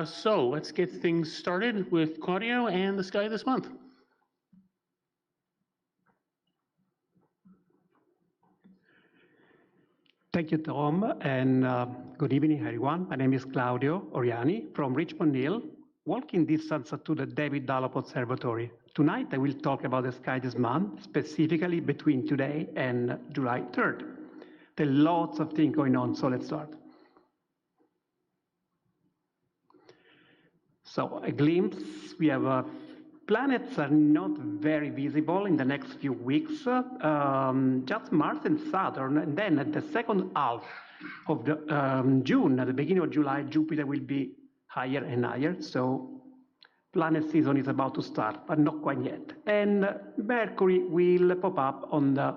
So let's get things started with Claudio and the sky this month. Thank you, Tom, and good evening, everyone. My name is Claudio Oriani from Richmond Hill, walking distance to the David Dunlop Observatory. Tonight, I will talk about the sky this month, specifically between today and July 3rd. There are lots of things going on, so let's start. So, a glimpse, we have planets are not very visible in the next few weeks, just Mars and Saturn, and then at the second half of the, June, at the beginning of July, Jupiter will be higher and higher, so planet season is about to start, but not quite yet. And Mercury will pop up on the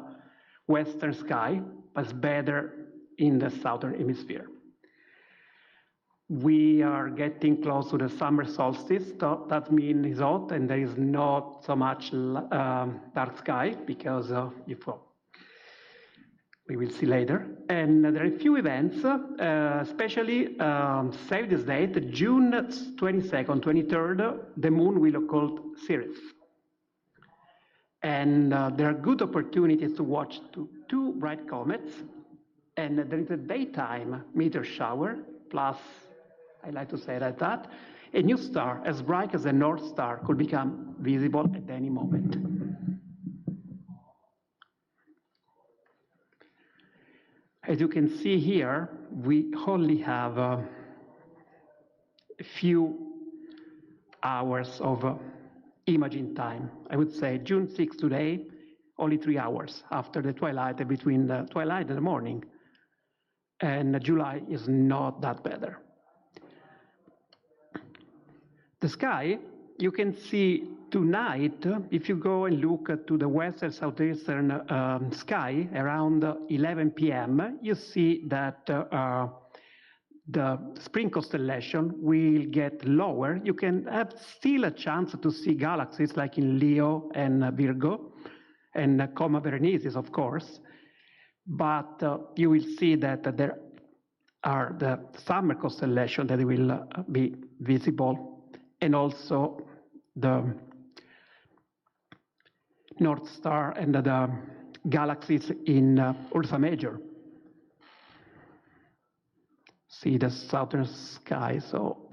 western sky, but it's better in the southern hemisphere. We are getting close to the summer solstice. That means it's hot and there is not so much dark sky because we will see later. And there are a few events, especially save this date, June 22nd, 23rd, the moon will occult Ceres. And there are good opportunities to watch two bright comets. And there is a daytime meteor shower, plus, I like to say that, a new star as bright as the North Star could become visible at any moment. As you can see here, we only have a few hours of imaging time. I would say June 6th today, only 3 hours after the twilight, between the twilight and the morning. And July is not that better. The sky, you can see tonight, if you go and look to the western southeastern sky around 11 p.m., you see that the spring constellation will get lower. You can have still a chance to see galaxies like in Leo and Virgo and Coma Berenices, of course. But you will see that there are the summer constellation that will be visible, and also the North Star and the galaxies in Ursa Major. See the southern sky. So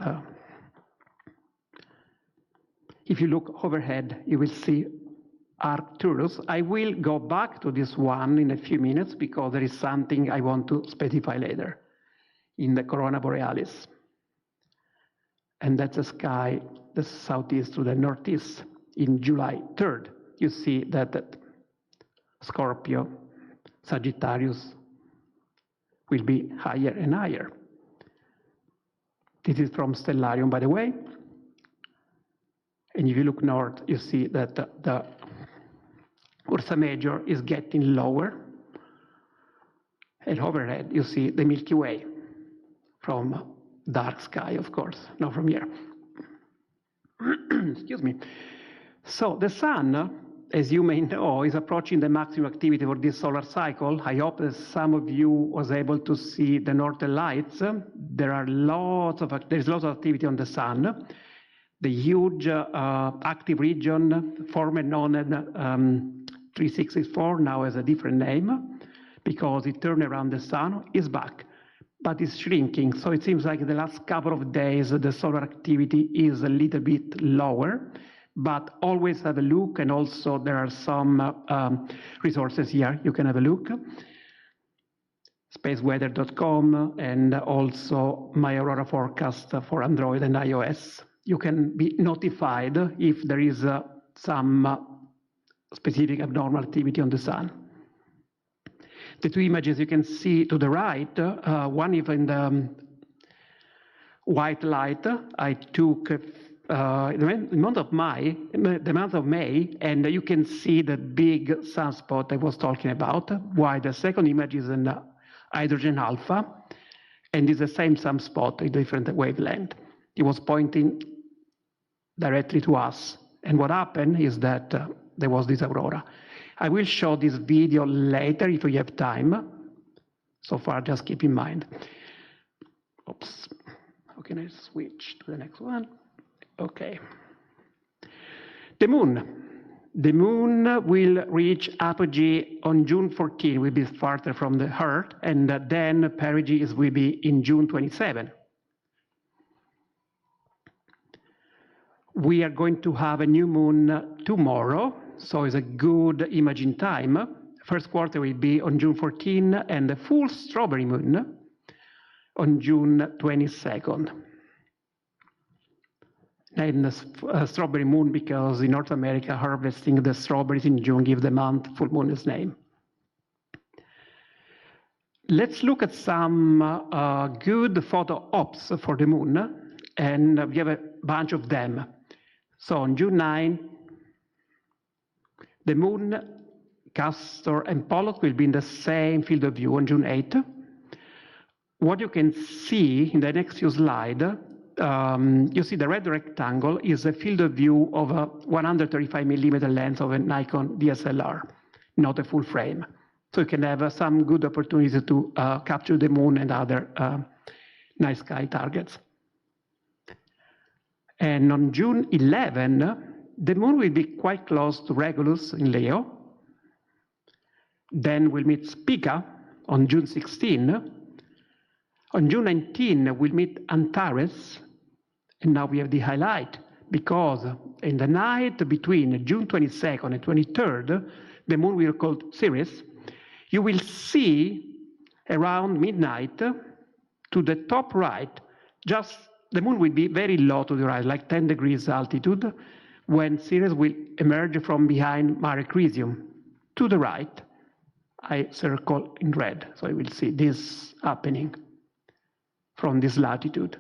if you look overhead, you will see Arcturus. I will go back to this one in a few minutes because there is something I want to specify later in the Corona Borealis. And that's the sky, the southeast to the northeast in July 3rd. You see that Scorpio, Sagittarius will be higher and higher. This is from Stellarium, by the way. And if you look north, you see that the Ursa Major is getting lower. And overhead, you see the Milky Way from dark sky, of course, not from here. Excuse me. So the sun, as you may know, is approaching the maximum activity for this solar cycle. I hope that some of you was able to see the northern lights. There's lots of activity on the sun. The huge active region, formerly known as 364, now has a different name because it turned around the sun, is back, but it's shrinking. So it seems like the last couple of days, the solar activity is a little bit lower, but always have a look. And also there are some resources here. You can have a look. Spaceweather.com and also my Aurora forecast for Android and iOS. You can be notified if there is some specific abnormal activity on the sun. The two images you can see to the right, one is in the white light. I took the month of May, and you can see the big sunspot I was talking about, while the second image is in hydrogen alpha, and it's the same sunspot, a different wavelength. It was pointing directly to us. And what happened is that there was this aurora. I will show this video later if we have time. So far, just keep in mind. Oops. How can I switch to the next one? Okay. The moon. The moon will reach apogee on June 14, will be farther from the Earth, and then perigee will be in June 27. We are going to have a new moon tomorrow, so it's a good imaging time. First quarter will be on June 14, and the full strawberry moon on June 22nd. And the strawberry moon, because in North America, harvesting the strawberries in June give the month full moon its name. Let's look at some good photo ops for the moon, and we have a bunch of them. So on June 9, the moon, Castor, and Pollux will be in the same field of view on June 8. What you can see in the next few slides, you see the red rectangle is a field of view of a 135 millimeter lens of a Nikon DSLR, not a full frame. So you can have some good opportunity to capture the moon and other night sky targets. And on June 11, the moon will be quite close to Regulus in Leo. Then we'll meet Spica on June 16. On June 19, we'll meet Antares. And now we have the highlight, because in the night between June 22nd and 23rd, the moon will be called Ceres. You will see around midnight to the top right, just the moon will be very low to the right, like 10 degrees altitude, when Ceres will emerge from behind Mare Crisium. To the right, I circle in red, so you will see this happening from this latitude.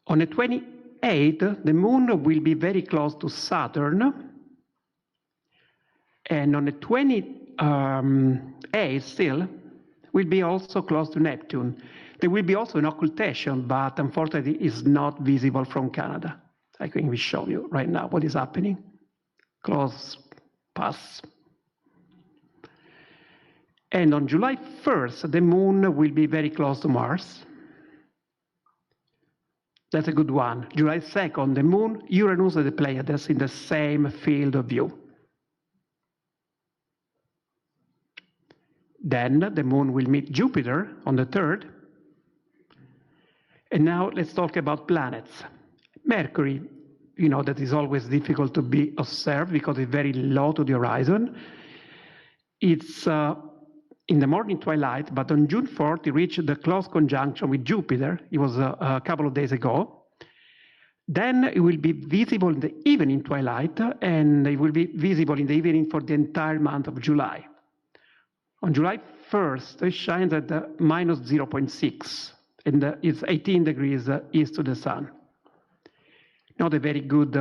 On the 28th, the moon will be very close to Saturn. And on the 28th still, will be also close to Neptune. There will be also an occultation, but unfortunately is not visible from Canada. I can show you right now what is happening. Close pass. And on July 1st, the moon will be very close to Mars. That's a good one. July 2nd, the moon, Uranus, and the Pleiades in the same field of view. Then the moon will meet Jupiter on the 3rd. And now let's talk about planets. Mercury, you know that is always difficult to be observed because it's very low to the horizon. It's in the morning twilight, but on June 4th, it reached the close conjunction with Jupiter. It was a couple of days ago. Then it will be visible in the evening twilight, and it will be visible in the evening for the entire month of July. On July 1st, it shines at minus 0.6, and it's 18 degrees east of the sun. Not a very good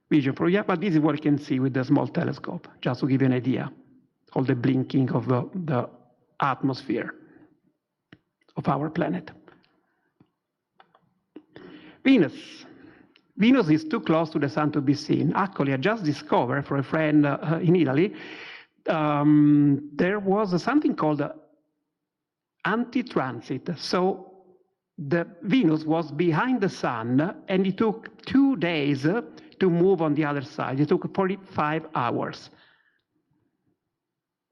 vision for you, but this is what you can see with the small telescope, just to give you an idea. All the blinking of the atmosphere of our planet. Venus. Venus is too close to the sun to be seen. Actually, I just discovered for a friend in Italy, there was something called anti-transit. So the Venus was behind the sun, and it took 2 days to move on the other side. It took 45 hours.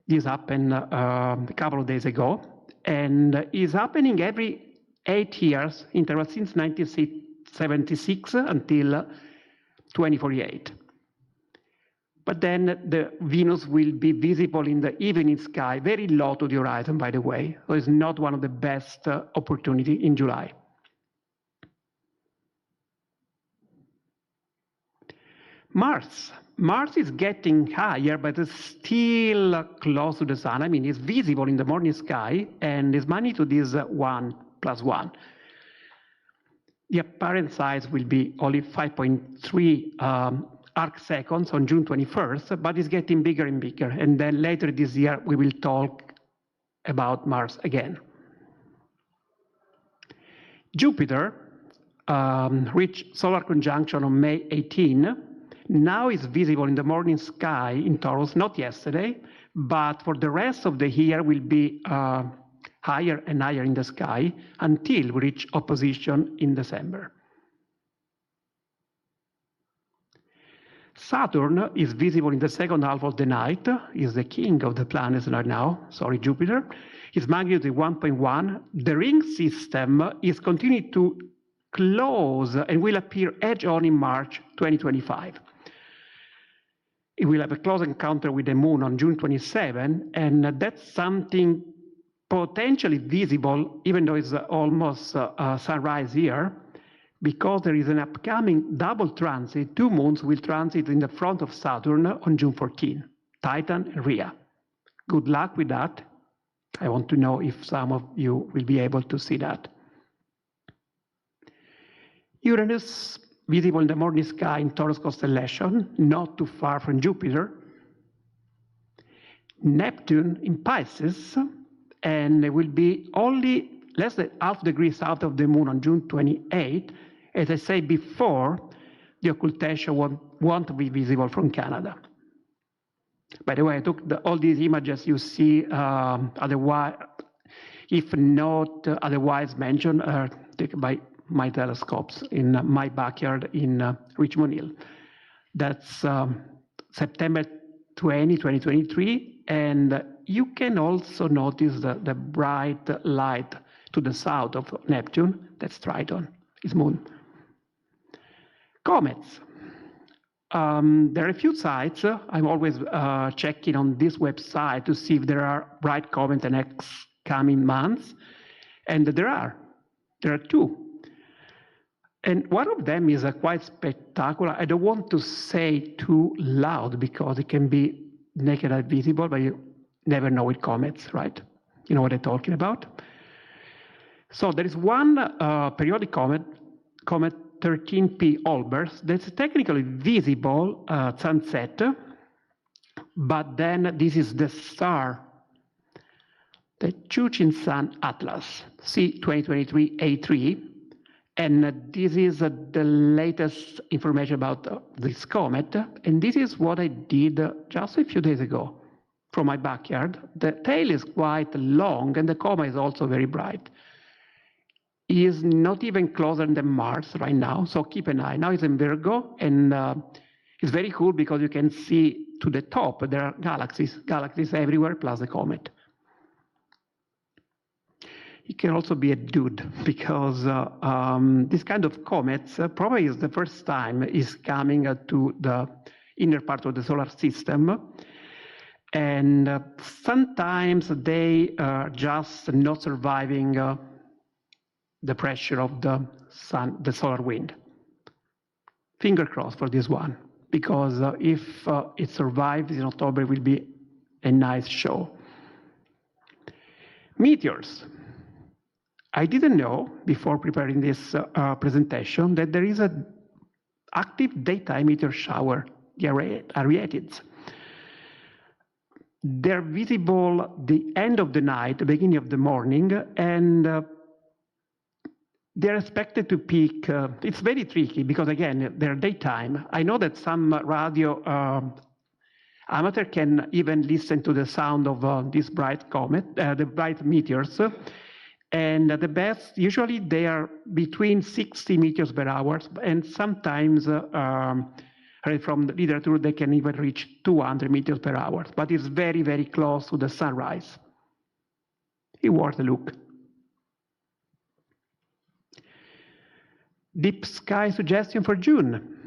This happened a couple of days ago, and is happening every 8 years, interval since 1976 until 2048. But then the Venus will be visible in the evening sky, very low to the horizon, by the way. So it's not one of the best opportunity in July. Mars. Mars is getting higher, but it's still close to the sun. I mean, it's visible in the morning sky, and its magnitude is 1+1. The apparent size will be only 5.3 arc seconds on June 21st, but it's getting bigger and bigger. And then later this year, we will talk about Mars again. Jupiter reached solar conjunction on May 18. Now it's visible in the morning sky in Taurus, not yesterday, but for the rest of the year will be higher and higher in the sky until we reach opposition in December. Saturn is visible in the second half of the night, is the king of the planets right now, sorry, Jupiter. Its magnitude is 1.1. The ring system is continuing to close and will appear edge-on in March 2025. It will have a close encounter with the moon on June 27, and that's something potentially visible, even though it's almost sunrise here, because there is an upcoming double transit. Two moons will transit in the front of Saturn on June 14, Titan and Rhea. Good luck with that. I want to know if some of you will be able to see that. Uranus, visible in the morning sky in Taurus constellation, not too far from Jupiter. Neptune in Pisces, and it will be only less than half degree south of the moon on June 28. As I said before, the occultation won't be visible from Canada. By the way, I took all these images you see, otherwise, if not otherwise mentioned, taken by my telescopes in my backyard in Richmond Hill. That's September 20, 2023, and you can also notice the bright light to the south of Neptune. That's Triton, its moon. Comets. There are a few sites. I'm always checking on this website to see if there are bright comets in the next coming months, and there are two. And one of them is quite spectacular. I don't want to say too loud because it can be naked and visible, but you never know with comets, right? You know what I'm talking about? So there is one periodic comet 13P Olbers, that's technically visible at sunset, but then this is the star, the Chuchin-Sun Atlas, C2023A3, and this is the latest information about this comet, and this is what I did just a few days ago from my backyard. The tail is quite long, and the comet is also very bright. It is not even closer than Mars right now, so keep an eye. Now it's in Virgo, and it's very cool because you can see to the top there are galaxies everywhere, plus the comet. It can also be a dude because this kind of comets probably is the first time is coming to the inner part of the solar system. And sometimes they are just not surviving the pressure of the sun, the solar wind. Finger crossed for this one, because if it survives in October, it will be a nice show. Meteors. I didn't know before preparing this presentation that there is an active daytime meteor shower, the Arietids. They're visible the end of the night, the beginning of the morning, and they're expected to peak. It's very tricky because, again, they're daytime. I know that some radio amateur can even listen to the sound of this bright comet, the bright meteors. And the best, usually they are between 60 meters per hour, and sometimes from the literature they can even reach 200 meters per hour, but it's very, very close to the sunrise. It worth a look. Deep sky suggestion for June.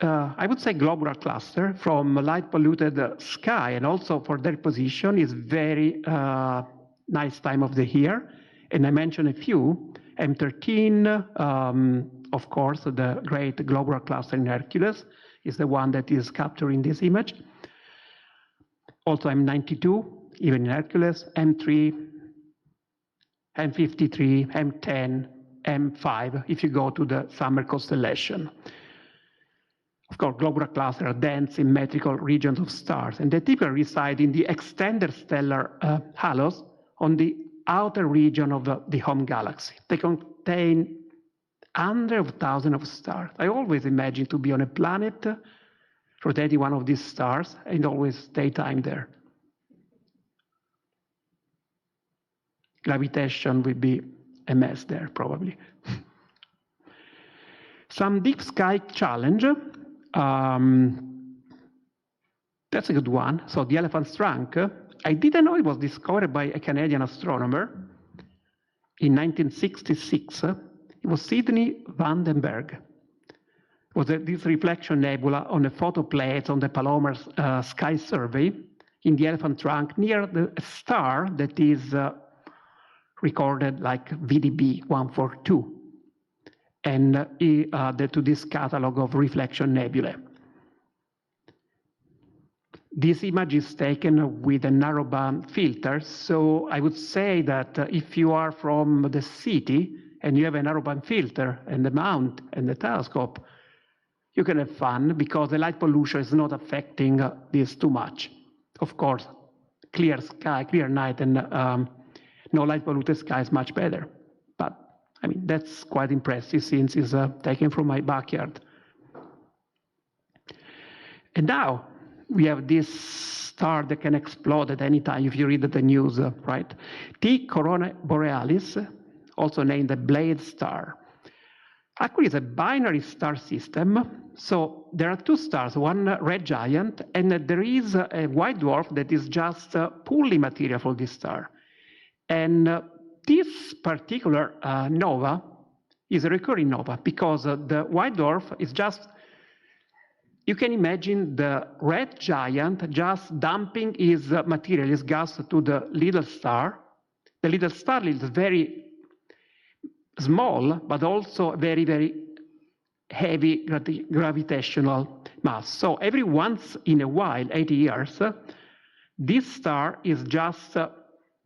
I would say globular cluster from light polluted sky, and also for their position is very nice time of the year. And I mentioned a few, M13, of course, the great globular cluster in Hercules is the one that is capturing this image. Also M92, even in Hercules, M3, M53, M10, M5, if you go to the summer constellation. Of course, globular clusters are dense, symmetrical regions of stars, and they typically reside in the extended stellar halos on the outer region of the home galaxy. They contain hundreds of thousands of stars. I always imagine to be on a planet rotating one of these stars and always daytime there. gravitation will be a mess there, probably. Some deep sky challenge. That's a good one. So the elephant's trunk. I didn't know it was discovered by a Canadian astronomer in 1966. It was Sidney Vandenberg. It was this reflection nebula on a photoplate on the Palomar Sky Survey in the elephant trunk near the star that is recorded like VDB 142, and to this catalog of reflection nebulae. This image is taken with a narrowband filter, so I would say that if you are from the city and you have a narrowband filter and the mount and the telescope, you can have fun because the light pollution is not affecting this too much. Of course, clear sky, clear night, and no light polluted sky is much better. But I mean, that's quite impressive since it's taken from my backyard. And now we have this star that can explode at any time if you read the news, right? T Corona Borealis, also named the Blade Star. Actually, it's a binary star system. So there are two stars, one red giant, and there is a white dwarf that is just pulling material for this star. And this particular nova is a recurring nova because the white dwarf is just, you can imagine the red giant just dumping his material, his gas, to the little star. The little star is very small, but also very, very heavy gravitational mass. So every once in a while, 80 years, this star is just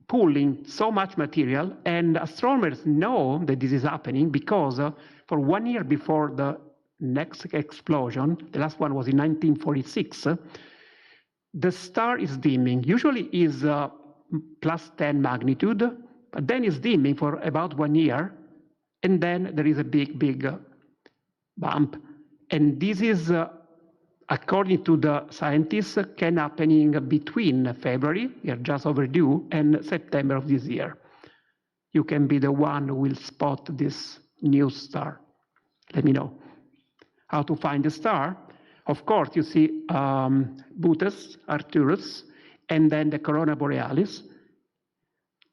pulling so much material, and astronomers know that this is happening because for 1 year before the next explosion, the last one was in 1946, the star is dimming. Usually is plus 10 magnitude, but then it's dimming for about 1 year, and then there is a big, big bump. And this is, according to the scientists, can happening between February, we are just overdue, and September of this year. You can be the one who will spot this new star. Let me know. How to find the star? Of course, you see Boötes, Arcturus, and then the Corona Borealis.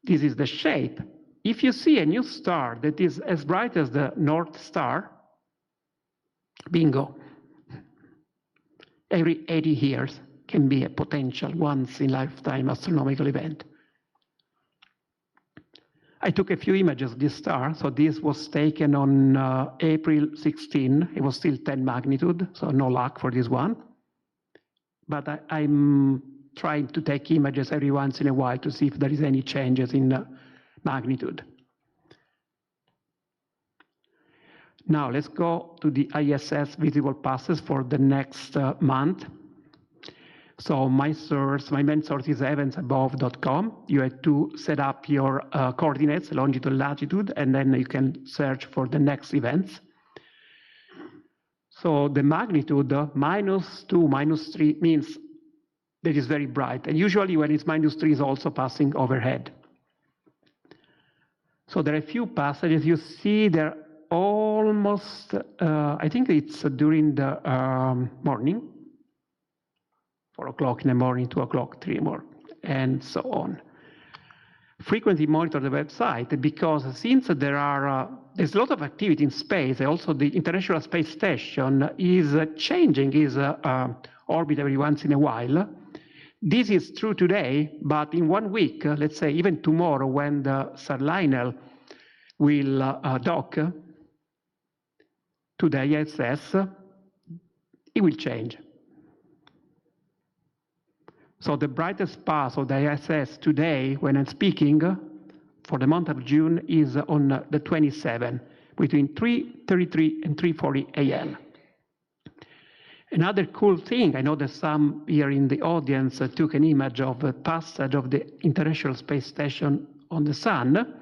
This is the shape. If you see a new star that is as bright as the North Star, bingo. Every 80 years can be a potential once-in-lifetime astronomical event. I took a few images of this star. So this was taken on April 16. It was still 10 magnitude, so no luck for this one. But I'm trying to take images every once in a while to see if there is any changes in magnitude. Now let's go to the ISS visible passes for the next month. So my main source is evansabove.com. You have to set up your coordinates, longitude, latitude, and then you can search for the next events. So the magnitude, -2, -3, means that it's very bright. And usually when it's -3, it's also passing overhead. So there are a few passages. You see they're almost, I think it's during the morning, 4 o'clock in the morning, 2 o'clock, 3 more, and so on. Frequently monitor the website because since there's a lot of activity in space, also the International Space Station is changing its orbit every once in a while. This is true today, but in 1 week, let's say even tomorrow when the Starliner will dock to the ISS, it will change. So the brightest pass of the ISS today, when I'm speaking, for the month of June, is on the 27th, between 3:33 and 3:40 a.m. Another cool thing, I know that some here in the audience took an image of the passage of the International Space Station on the Sun.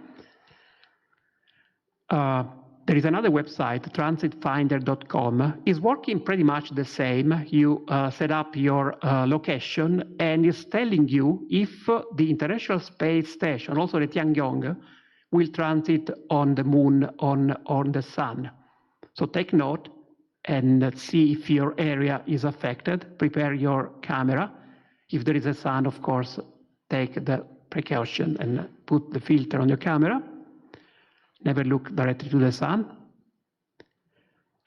There is another website, transitfinder.com. It's working pretty much the same. You set up your location, and it's telling you if the International Space Station, also the Tiangong, will transit on the moon, on the sun. So take note and see if your area is affected. Prepare your camera. If there is a sun, of course, take the precaution and put the filter on your camera. Never look directly to the sun.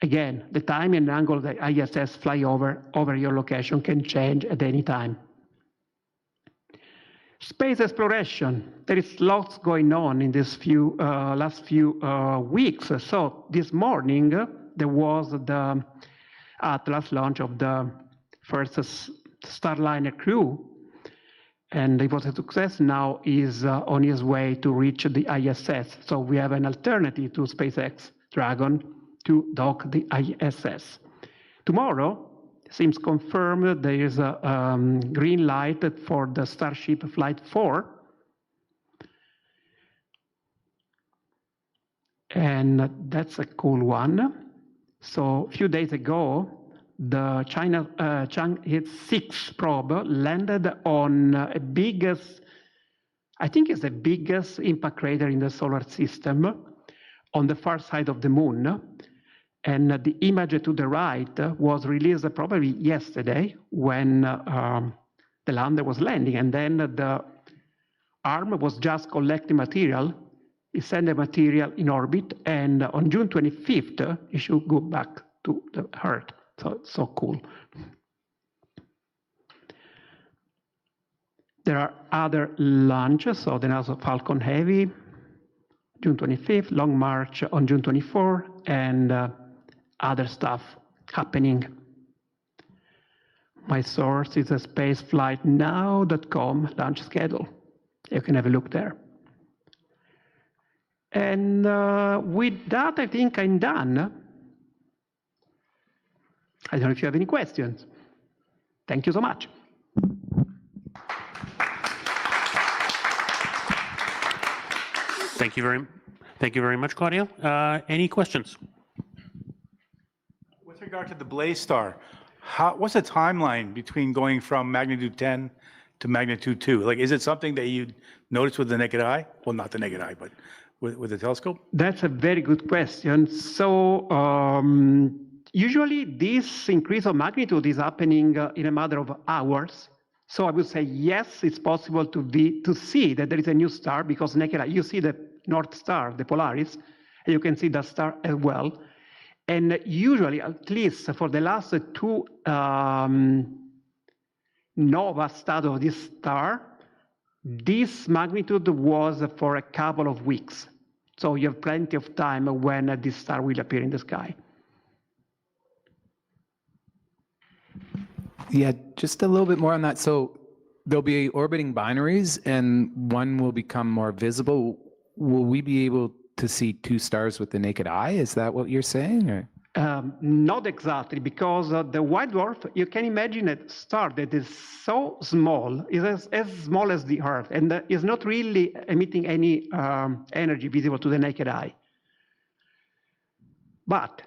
Again, the time and angle of the ISS flyover over your location can change at any time. Space exploration. There is lots going on in this last few weeks. So this morning, there was the Atlas launch of the first Starliner crew, and it was a success. Now is on his way to reach the ISS. So we have an alternative to SpaceX Dragon to dock the ISS. Tomorrow, seems confirmed, there is a green light for the Starship Flight 4. And that's a cool one. So a few days ago, the China Chang'e 6 probe landed on a biggest, I think it's the biggest impact crater in the solar system on the far side of the moon. And the image to the right was released probably yesterday when the lander was landing. And then the arm was just collecting material. It sent the material in orbit. And on June 25th, it should go back to the Earth. So it's so cool. There are other launches. So then also Falcon Heavy, June 25th, Long March on June 24th, and other stuff happening. My source is a spaceflightnow.com launch schedule. You can have a look there. And with that, I think I'm done. I don't know if you have any questions. Thank you so much. Thank you very much, Claudio. Any questions? With regard to the Blaze Star, what's the timeline between going from magnitude 10 to magnitude 2? Like, is it something that you notice with the naked eye? Well, not the naked eye, but with the telescope? That's a very good question. So usually this increase of magnitude is happening in a matter of hours. So I would say, yes, it's possible to see that there is a new star, because naked eye, you see the North Star, the Polaris, and you can see that star as well. And usually, at least for the last two nova studies of this star, this magnitude was for a couple of weeks. So you have plenty of time when this star will appear in the sky. Yeah, just a little bit more on that. So there'll be orbiting binaries, and one will become more visible. Will we be able to see two stars with the naked eye? Is that what you're saying? Or? Not exactly, because the white dwarf, you can imagine a star that is so small, is as small as the Earth, and is not really emitting any energy visible to the naked eye. But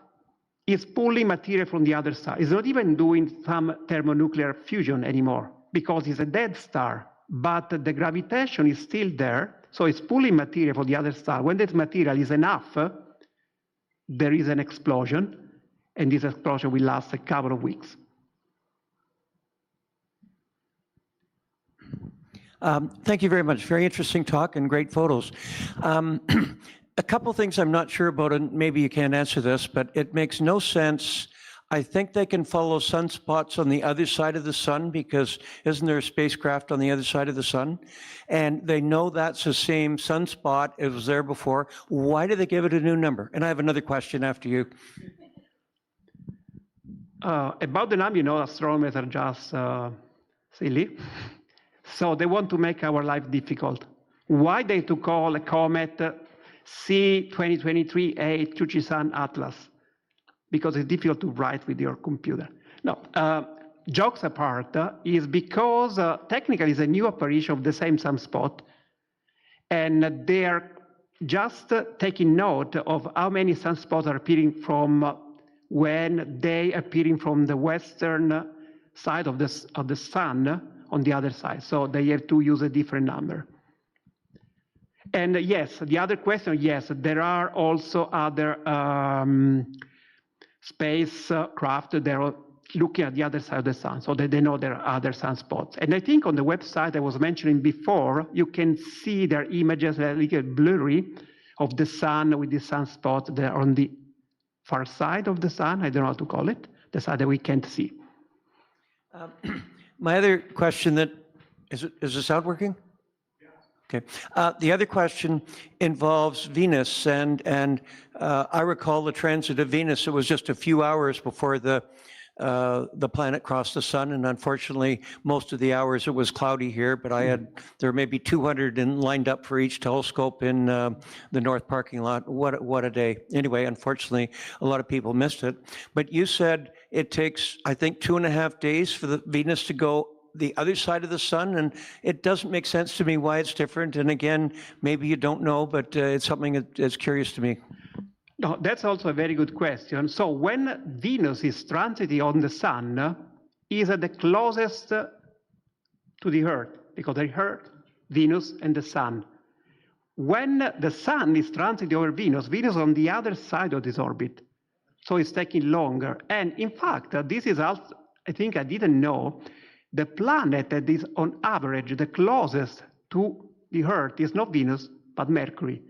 it's pulling material from the other star. It's not even doing some thermonuclear fusion anymore, because it's a dead star, but the gravitation is still there, so it's pulling material from the other star. When that material is enough, there is an explosion, and this explosion will last a couple of weeks. Thank you very much. Very interesting talk and great photos. A couple things I'm not sure about, and maybe you can't answer this, but it makes no sense. I think they can follow sunspots on the other side of the sun, because isn't there a spacecraft on the other side of the sun? And they know that's the same sunspot as was there before. Why do they give it a new number? And I have another question after you. About the number, astronomers are just silly. So they want to make our life difficult. Why they to call a comet C2023A Chuchi-san Atlas? Because it's difficult to write with your computer. No, jokes apart, is because technically it's a new apparition of the same sunspot, and just taking note of how many sunspots are appearing from when they appearing from the western side of the sun on the other side. So they have to use a different number. And yes, the other question, yes, there are also other spacecraft that are looking at the other side of the sun, so that they know there are other sunspots. And I think on the website I was mentioning before, you can see their images that are a little blurry of the sun with the sunspots that are on the far side of the sun. I don't know how to call it, the side that we can't see. My other question is the sound working? Okay. The other question involves Venus, and I recall the transit of Venus. It was just a few hours before the planet crossed the sun, and unfortunately, most of the hours it was cloudy here. But there were maybe 200 lined up for each telescope in the north parking lot. What a day! Anyway, unfortunately, a lot of people missed it. But you said it takes, I think, 2.5 days for the Venus to go the other side of the sun, and it doesn't make sense to me why it's different. And again, maybe you don't know, but it's something that's curious to me. No, that's also a very good question. So when Venus is transiting on the sun, is the closest to the Earth, because the Earth, Venus, and the sun. When the sun is transiting over Venus, Venus is on the other side of this orbit, so it's taking longer. And in fact, this is also, I think I didn't know, the planet that is on average the closest to the Earth is not Venus, but Mercury,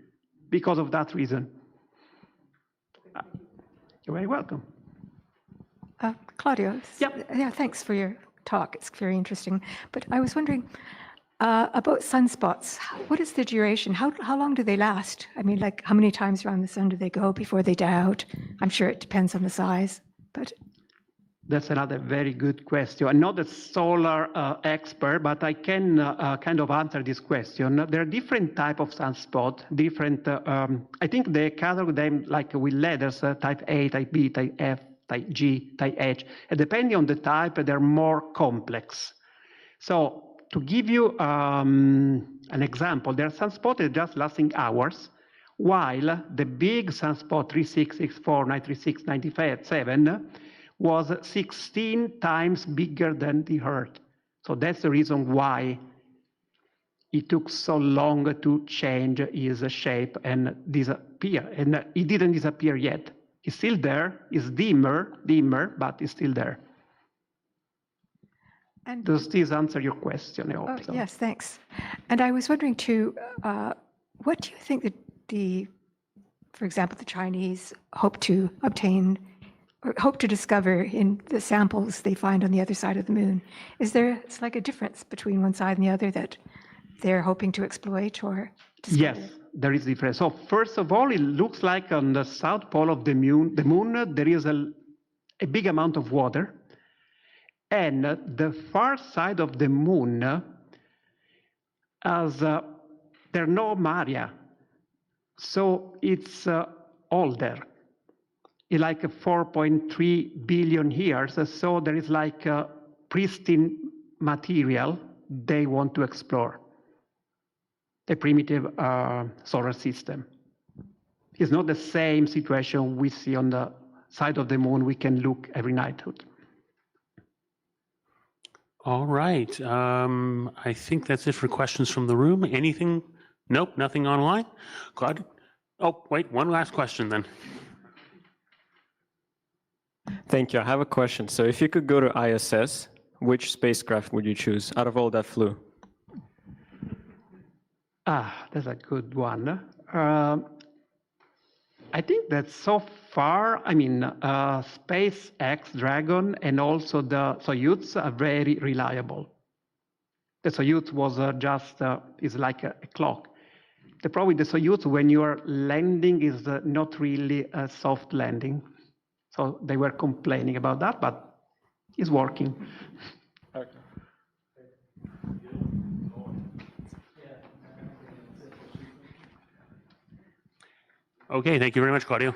because of that reason. You're very welcome. Claudio, Yep. yeah, thanks for your talk. It's very interesting. But I was wondering about sunspots. What is the duration? How long do they last? I mean, like, how many times around the sun do they go before they die out? I'm sure it depends on the size, but... That's another very good question. I'm not a solar expert, but I can kind of answer this question. There are different types of sunspots, different, I think they catalog them like with letters, type A, type B, type F, type G, type H. And depending on the type, they're more complex. So to give you an example, there are sunspots that are just lasting hours, while the big sunspot 3664, 936, 957 was 16 times bigger than the Earth. So that's the reason why it took so long to change his shape and disappear. And it didn't disappear yet. It's still there. It's dimmer, but it's still there. And Does this answer your question? I hope so. yes, thanks. And I was wondering too, what do you think that for example, the Chinese hope to obtain or hope to discover in the samples they find on the other side of the moon? It's like a difference between one side and the other that they're hoping to exploit or discover? Yes, there is a difference. So first of all, it looks like on the south pole of the moon, there is a big amount of water. And the far side of the moon has there's no Maria. So it's older. It's like 4.3 billion years. So there is like a pristine material they want to explore. The primitive solar system. It's not the same situation we see on the side of the moon we can look every night. All right. I think that's it for questions from the room. Anything? Nope, nothing online. Claude? Oh, wait, one last question then. Thank you. I have a question. So if you could go to ISS, which spacecraft would you choose out of all that flew? That's a good one. I think that so far, I mean, SpaceX, Dragon, and also the Soyuz are very reliable. The Soyuz was is like a clock. The problem with the Soyuz, when you are landing, is not really a soft landing. So they were complaining about that, but it's working. Okay. Okay, thank you very much, Claudio.